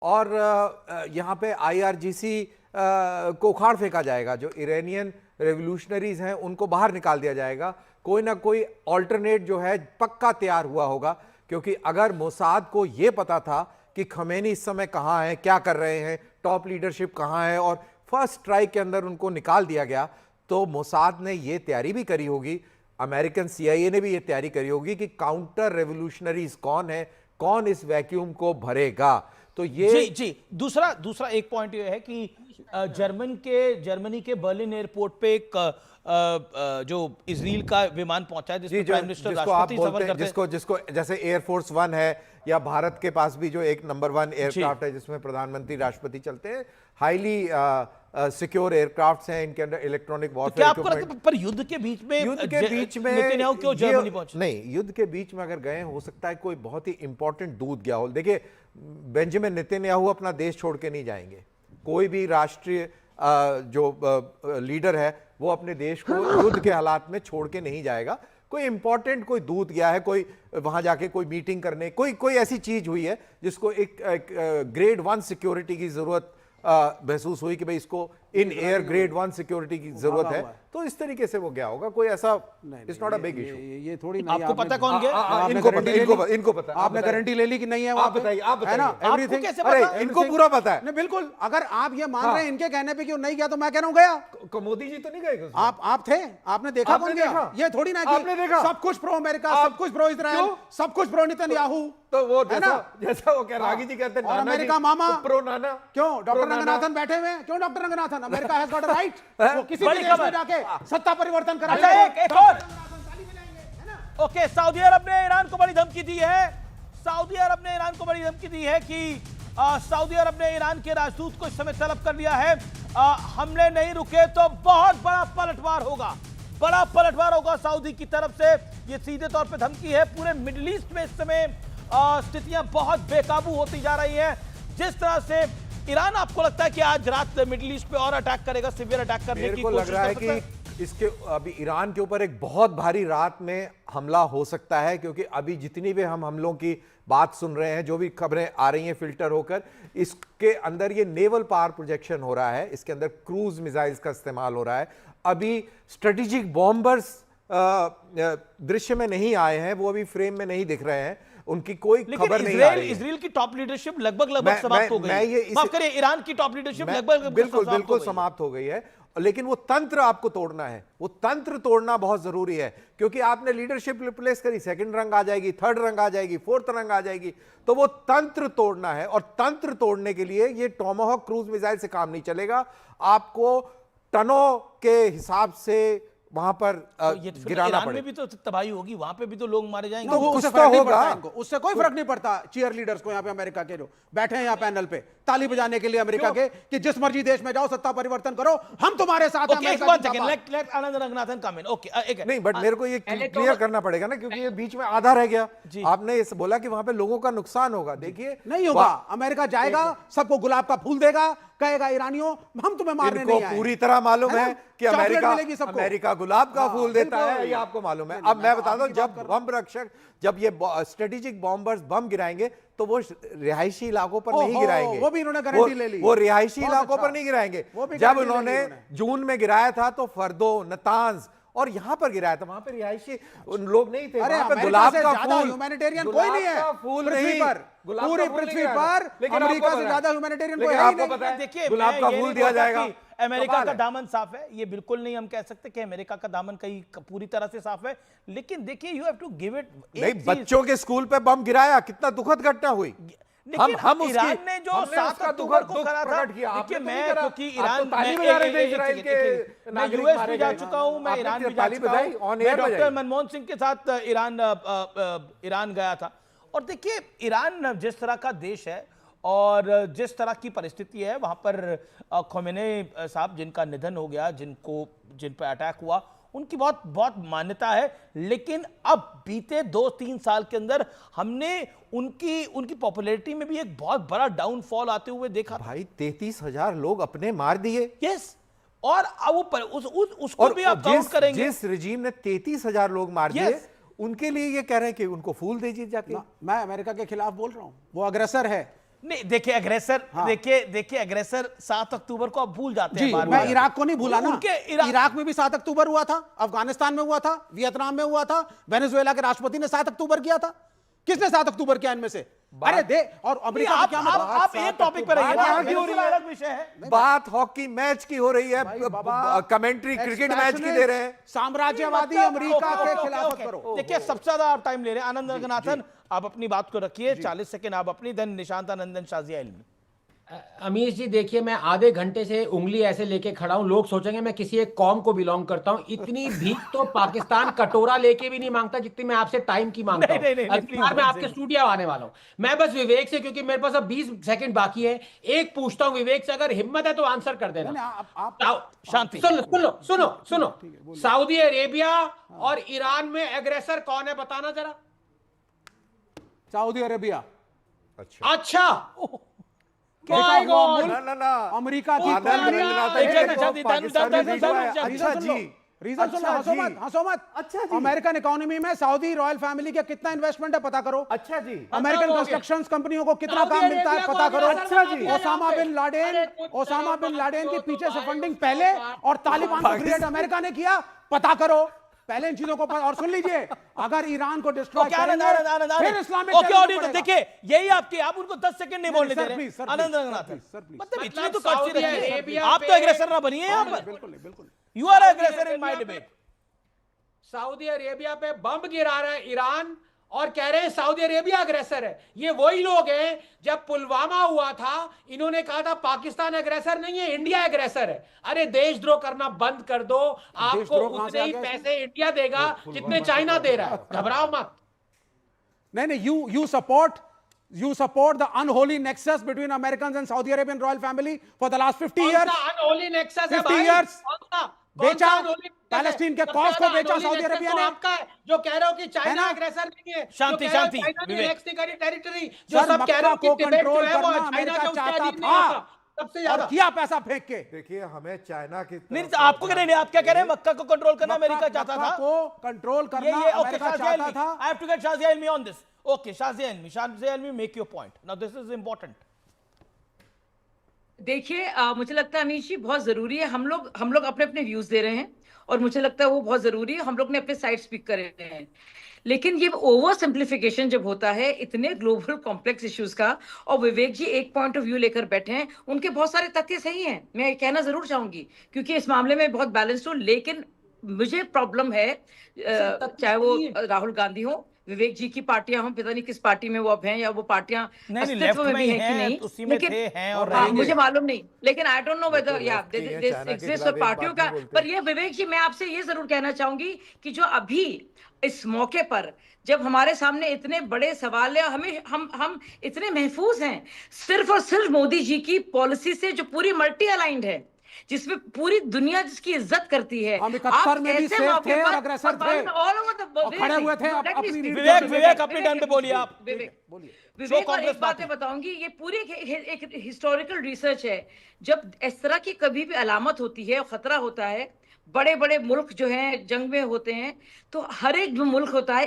और यहाँ पे आईआरजीसी को उखाड़ फेंका जाएगा। जो इरानियन रेवोल्यूशनरीज हैं उनको बाहर निकाल दिया जाएगा। कोई ना कोई ऑल्टरनेट जो है पक्का तैयार हुआ होगा, क्योंकि अगर मोसाद को यह पता था कि खमेनी इस समय कहां है, क्या कर रहे हैं, टॉप लीडरशिप कहां है, और फर्स्ट स्ट्राइक के अंदर उनको निकाल दिया गया, तो मोसाद ने यह तैयारी भी करी होगी, अमेरिकन सीआईए ने भी यह तैयारी करी होगी कि काउंटर रेवोल्यूशनरीज कौन है, कौन इस वैक्यूम को भरेगा। तो ये जी दूसरा एक पॉइंट ये है कि जर्मनी के बर्लिन एयरपोर्ट पे एक जो इजराइल का विमान पहुंचा है, जिसको प्राइम मिनिस्टर राष्ट्रपति सफर करते हैं, जिसको जैसे एयरफोर्स 1 है, या भारत के पास भी जो एक नंबर 1 एयरक्राफ्ट है जिसमें प्रधानमंत्री राष्ट्रपति चलते हैं, हाईली सिक्योर एयरक्राफ्ट्स हैं, इनके अंदर इलेक्ट्रॉनिक वॉरफेयर। क्या आपको लगता है पर युद्ध के बीच में नेतन्याहू क्यों जर्मनी पहुंचे? नहीं, युद्ध के बीच में अगर गए, हो सकता है कोई बहुत ही इंपॉर्टेंट दूत गया हो। देखिए, बेंजामिन नेतन्याहू अपना देश छोड़ के नहीं जाएंगे। कोई भी राष्ट्रीय जो लीडर है वो अपने देश को युद्ध के हालात में छोड़ के नहीं जाएगा। कोई इंपॉर्टेंट कोई दूत गया है, कोई वहां जाके कोई मीटिंग करने, कोई ऐसी चीज हुई है जिसको एक ग्रेड 1 सिक्योरिटी की जरूरत महसूस हुई कि भाई इसको इन एयर ग्रेड 1 सिक्योरिटी की जरूरत है, तो इस तरीके से वो गया होगा। कोई ऐसा it's not a big issue. ये थोड़ी नहीं, आपको पता कौन गया? इनको पता आपने गारंटी ले ली कि नहीं है? आप बताइए, है ना, एवरीथिंग। अरे इनको पूरा पता है। नहीं, बिल्कुल। अगर आप ये मान रहे हैं इनके कहने पे कि वो नहीं गया, तो मैं कह रहा हूं गया। मोदी जी तो नहीं गए? आप थे, आपने देखा कौन गया? ये थोड़ी ना आपने देखा सब कुछ प्रो अमेरिका, सब कुछ प्रो इजराइल, सब कुछ प्रो नेतन्याहू। तो वो जैसा वो कह रागी जी कहते हैं, अमेरिका मामा प्रो नाना। क्यों डॉक्टर रंगनाथन बैठे हुए हैं? क्यों doctor Ranganathan? America has got a right, वो किसी भी देश में जाके सत्ता परिवर्तन करा। अच्छा, एक और ओके, सऊदी अरब ने ईरान को बड़ी धमकी दी है। सऊदी अरब ने ईरान को बड़ी धमकी दी है कि सऊदी अरब ने ईरान के राजदूत को इस समय तलब कर लिया है। हमले नहीं रुके तो बहुत बड़ा पलटवार होगा, बड़ा पलटवार होगा सऊदी की तरफ से। ये सीधे तौर पे धमकी है। पूरे मिडिल ईस्ट में इस समय स्थितियां बहुत बेकाबू होती जा रही हैं। जिस तरह से ईरान, आपको लगता है कि आज रात मिडिल ईस्ट पे और अटैक करेगा, सिवियर अटैक करने की कोशिश लग रहा है कि इसके अभी ईरान के ऊपर एक बहुत भारी रात में हमला हो सकता है, क्योंकि अभी जितनी भी हम हमलों की बात सुन रहे हैं, जो भी खबरें आ रही हैं फिल्टर होकर, इसके अंदर ये नेवल पावर प्रोजेक्शन हो रहा है, इसके अंदर क्रूज मिसाइल्स का इस्तेमाल हो रहा है। अभी स्ट्रेटेजिक बॉम्बर्स दृश्य में नहीं आए हैं, वो अभी फ्रेम में नहीं दिख रहे हैं, उनकी कोई खबर नहीं आ रही है। इजराइल की टॉप लीडरशिप लगभग समाप्त हो गई है। माफ करिए, ईरान की टॉप लीडरशिप लगभग बिल्कुल समाप्त हो गई है। लेकिन वो तंत्र आपको तोड़ना है, वो तंत्र तोड़ना बहुत जरूरी है, क्योंकि आपने लीडरशिप रिप्लेस करी, सेकंड रंग आ जाएगी, थर्ड रंग आ जाएगी, फोर्थ रंग आ जाएगी, तो वो तंत्र तोड़ना है। और तंत्र तोड़ने के लिए ये टोमाहॉक क्रूज मिसाइल से काम नहीं चलेगा। आपको टनों के हिसाब से वहां पर गिराना पड़ेगा। में भी तो तबाही होगी, वहां पे भी तो लोग मारे जाएंगे। तो वो उससे फर्क नहीं पड़ता इनको, उससे कोई फर्क नहीं पड़ता चीयर लीडर्स को। यहाँ पे अमेरिका के जो बैठे हैं यहाँ पैनल पे ताली बजाने के लिए अमेरिका के, कि जिस मर्जी देश में जाओ, सत्ता परिवर्तन करो, हम तुम्हारे साथ हैं। नहीं, बट मेरे को ये क्लियर करना पड़ेगा ना, क्योंकि ये बीच में आधा रह गया। आपने ये बोला कि वहां पे लोगों का नुकसान होगा। देखिए, नहीं होगा। अमेरिका जाएगा, सबको गुलाब का फूल देगा, कहेगा ईरानियों हम तुम्हें मारने नहीं आए। पूरी तरह मालूम है कि अमेरिका गुलाब का फूल देता है, ये आपको मालूम है। अब मैं बता दूं, जब बम रक्षक, जब ये स्ट्रेटेजिक बॉम्बर्स बम गिराएंगे, तो वो रिहायशी इलाकों पर नहीं गिराएंगे। वो भी इन्होंने गारंटी ले ली। वो रिहायशी इलाकों पर नहीं गिराएंगे। जब उन्होंने जून में गिराया था तो फर्दो, नतांज और यहां पर गिराया था, वहां पर रिहायशी लोग नहीं थे। वहां पे गुलाब का फूल, ह्यूमैनिटेरियन कोई नहीं है फूल नहीं पर, पूरी पृथ्वी पर अमेरिका से ज्यादा ह्यूमैनिटेरियन कोई है नहीं। देखिए, गुलाब का फूल दिया जाएगा। अमेरिका का दामन साफ है, ये बिल्कुल नहीं हम कह सकते कि अमेरिका का दामन कहीं पूरी तरह से साफ है, लेकिन देखिए you have to give it. नहीं, बच्चों के स्कूल पे बम गिराया, कितना दुखद घटना हुई। हम ईरान ने जो 7 अक्टूबर को करा था, देखिए मैं, क्योंकि ईरान मैं यूएस भी जा चुका हूं, मैं ईरान भी जा चुका हूं, मैं डॉक्टर मनमोहन सिंह के साथ ईरान गया था। और देखिए, ईरान जिस तरह का देश है और जिस तरह की परिस्थिति है वहां पर, खोमेनी साहब जिनका निधन हो गया, जिन पर अटैक हुआ, उनकी बहुत बहुत मान्यता है। लेकिन अब बीते 2-3 साल के अंदर हमने उनकी पॉपुलैरिटी में भी एक बहुत बड़ा डाउनफॉल आते हुए देखा। भाई 33,000 लोग अपने मार दिए। यस, और उसको भी आप काउंट करेंगे। जिस रिजीम ने 33,000 लोग मार दिए, उनके लिए ये कह रहे हैं कि उनको फूल दीजिए जाके। मैं अमेरिका के खिलाफ बोल रहा हूं, वो अग्रेसर है। नहीं देखिए अग्रेसर, देखिए अग्रेसर 7 अक्टूबर को आप भूल जाते हैं। मैं इराक को नहीं भूला ना, उनके इराक में भी 7 अक्टूबर हुआ था, अफगानिस्तान में हुआ था, वियतनाम में हुआ था, वेनेजुएला के राष्ट्रपति ने 7 अक्टूबर किया था। किसने 7 अक्टूबर किया इनमें से? अरे दे, और अमेरिका का क्या मतलब? आप एक टॉपिक पर रहिए, अलग विषय है। बात हॉकी मैच की हो रही है, कमेंट्री क्रिकेट मैच की दे रहे हैं। साम्राज्यवादी अमेरिका के खिलाफ करो। देखिए सबसे ज्यादा आप टाइम ले रहे हैं। आनंद रंगनाथन, आप अपनी बात को रखिए, 40 सेकंड आप अपनी, धन निशांत आनंदन, शाजिया इल्मी। अमीश जी देखिए, मैं आधे घंटे से उंगली ऐसे लेके खड़ा हूं, लोग सोचेंगे मैं किसी एक कौम को बिलोंग करता हूं। इतनी भीख तो पाकिस्तान कटोरा लेके भी नहीं मांगता जितनी मैं आपसे टाइम की मांगता हूं। मैं आपके स्टूडियो आने वाला हूं। मैं बस विवेक से, क्योंकि मेरे पास अब 20 सेकंड बाकी है, एक पूछता हूं विवेक से, अगर हिम्मत है तो आंसर कर देना। शांति, सुनो, सऊदी अरेबिया और ईरान में एग्रेसर कौन है, बताना जरा। Saudi Arabia. अच्छा अमेरिका की रीजन सुनो, हंसो मत। अच्छा जी, अमेरिकन इकोनॉमी में सऊदी रॉयल फैमिली का कितना इन्वेस्टमेंट है पता करो। अच्छा जी, अमेरिकन कंस्ट्रक्शन कंपनियों को कितना काम मिलता है पता करो। अच्छा जी, ओसामा बिन लादेन के पीछे से फंडिंग पहले और तालिबान को क्रिएट अमेरिका ने किया, पता करो पहले इन चीजों को। और सुन लीजिए, अगर ईरान को डिस्ट्रॉय करेंगे फिर इस्लामिक ओके, देखिए यही आपके, आप उनको 10 सेकंड नहीं बोलने दे रहे। आनंद रंगनाथन, मतलब इतनी तो कच्ची रहिए, आप तो एग्रेसर ना बनिए यहाँ पर। बिल्कुल, you are aggressor in my debate. Saudi Arabia पे बम गिरा रहा है ईरान और कह रहे हैं सऊदी अरेबिया अग्रेसर है। ये वही लोग हैं, जब पुलवामा हुआ था इन्होंने कहा था पाकिस्तान अग्रेसर नहीं है, इंडिया अग्रेसर है। अरे देशद्रोह करना बंद कर दो, आपको उतने ही पैसे इंडिया देगा जितने चाइना दे रहा है, घबराओ मत। नहीं, you support the unholy nexus between Americans and Saudi Arabian royal family for the last 50 years. unholy nexus है 50 years बेचा, पैलेस्टीन के कॉज को बेचा सऊदी अरेबिया ने। आपका है जो कह रहे हो कि चाइना अग्रेसर नहीं है। शांति, टेरिटरी जो सब कह रहे हो कि कंट्रोल करना अमेरिका चाहता था सबसे ज्यादा, किया पैसा फेंक के। देखिए हमें चाइना की नहीं, आपको क्या नहीं, आप क्या कह रहे हैं? मक्का को कंट्रोल करना अमेरिका चाहता था, को कंट्रोल करना अमेरिका चाहता था। I have to get Shazia Ilmi on this. Okay, Shazia Ilmi, make your point. Now this is important. देखिए मुझे लगता है अमीश जी बहुत जरूरी है, हम लोग अपने अपने व्यूज दे रहे हैं और मुझे लगता है वो बहुत जरूरी है। हम लोग ने अपने साइड स्पीक कर रहे हैं, लेकिन ये ओवर सिंप्लीफिकेशन जब होता है इतने ग्लोबल कॉम्प्लेक्स इश्यूज का, और विवेक जी एक पॉइंट ऑफ व्यू लेकर बैठे हैं, उनके बहुत सारे तथ्य सही हैं, मैं ये कहना जरूर चाहूंगी क्योंकि इस मामले में बहुत बैलेंस्ड हूं। लेकिन मुझे प्रॉब्लम है, चाहे वो राहुल गांधी हो, विवेक जी की पार्टियां हो, पता नहीं किस पार्टी में वो अब हैं या वो पार्टियां अस्तित्व में भी हैं कि नहीं, लेकिन मुझे मालूम नहीं। लेकिन आई डोंट नो वेदर या दिस एग्जिस्ट और पार्टियों का। पर ये विवेक जी, मैं आपसे ये जरूर कहना चाहूंगी कि जो अभी इस मौके पर जब हमारे सामने इतने बड़े सवाल है, हम इतने महफूज हैं सिर्फ और सिर्फ मोदी जी की पॉलिसी से, जो पूरी मल्टी अलाइंड है, जिसमें पूरी दुनिया जिसकी इज्जत करती है। हम 71 में भी सेफ थे और अग्रेसर थे और खड़े हुए थे अपनी। विवेक अपने टाइम पे बोलिए आप। विवेक और एक बात मैं बताऊंगी, ये पूरी एक हिस्टोरिकल रिसर्च है। जब इस तरह की कभी भी अलामत होती है, खतरा होता है, बड़े बड़े मुल्क जो हैं जंग में होते हैं, तो हर एक जो मुल्क होता है